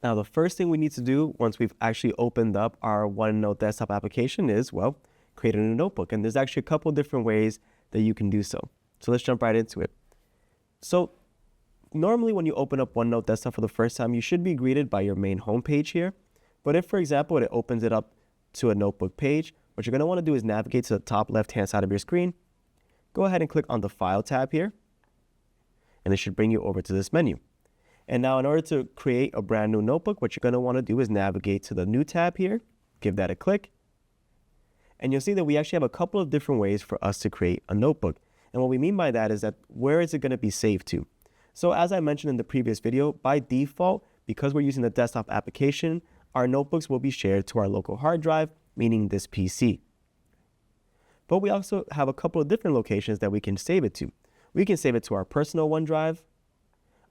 Now, the first thing we need to do once we've actually opened up our OneNote Desktop application is, well, create a new notebook. And there's actually a couple different ways that you can do so. So let's jump right into it. So normally when you open up OneNote Desktop for the first time, you should be greeted by your main homepage here. But if, for example, it opens it up to a notebook page, what you're going to want to do is navigate to the top left-hand side of your screen. Go ahead and click on the File tab here, and it should bring you over to this menu. And now in order to create a brand new notebook, what you're going to want to do is navigate to the New tab here, give that a click, and you'll see that we actually have a couple of different ways for us to create a notebook. And what we mean by that is that where is it going to be saved to? So as I mentioned in the previous video, by default, because we're using the desktop application, our notebooks will be shared to our local hard drive, meaning this PC. But we also have a couple of different locations that we can save it to. We can save it to our personal OneDrive,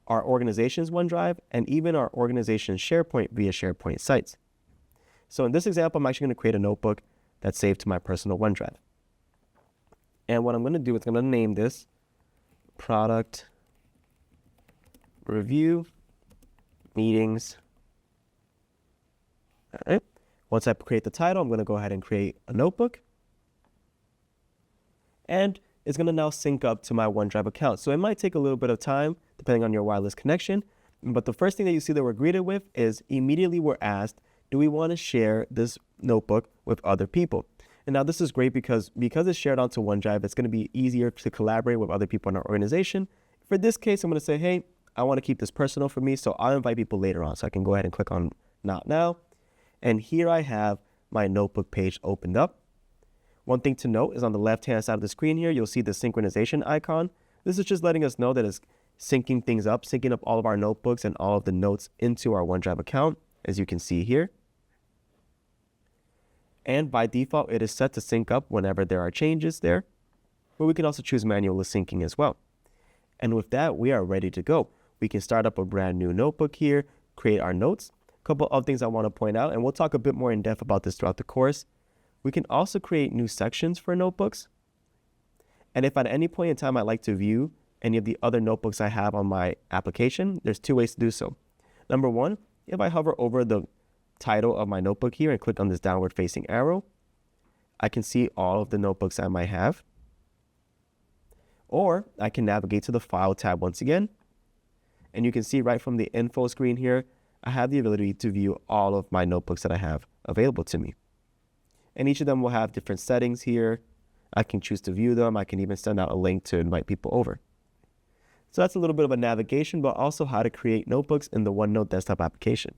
our organization's OneDrive, and even our organization's SharePoint via SharePoint sites. So in this example, I'm actually going to create a notebook that's saved to my personal OneDrive. And what I'm going to do is I'm going to name this Product Review Meetings. All right. Once I create the title, I'm going to go ahead and create a notebook. And it's going to now sync up to my OneDrive account. So it might take a little bit of time, depending on your wireless connection. But the first thing that you see that we're greeted with is immediately we're asked, do we want to share this notebook with other people? And now this is great because it's shared onto OneDrive, it's going to be easier to collaborate with other people in our organization. For this case, I'm going to say, hey, I want to keep this personal for me, so I'll invite people later on. So I can go ahead and click on Not Now. And here I have my notebook page opened up. One thing to note is on the left-hand side of the screen here, you'll see the synchronization icon. This is just letting us know that it's syncing things up, syncing up all of our notebooks and all of the notes into our OneDrive account, as you can see here. And by default, it is set to sync up whenever there are changes there, but we can also choose manual syncing as well. And with that, we are ready to go. We can start up a brand new notebook here, create our notes. A couple of things I want to point out, and we'll talk a bit more in depth about this throughout the course. We can also create new sections for notebooks. And if at any point in time I'd like to view any of the other notebooks I have on my application, there's two ways to do so. Number one, if I hover over the title of my notebook here and click on this downward facing arrow, I can see all of the notebooks I might have. Or I can navigate to the File tab once again. And you can see right from the info screen here, I have the ability to view all of my notebooks that I have available to me. And each of them will have different settings here. I can choose to view them. I can even send out a link to invite people over. So that's a little bit of a navigation, but also how to create notebooks in the OneNote Desktop application.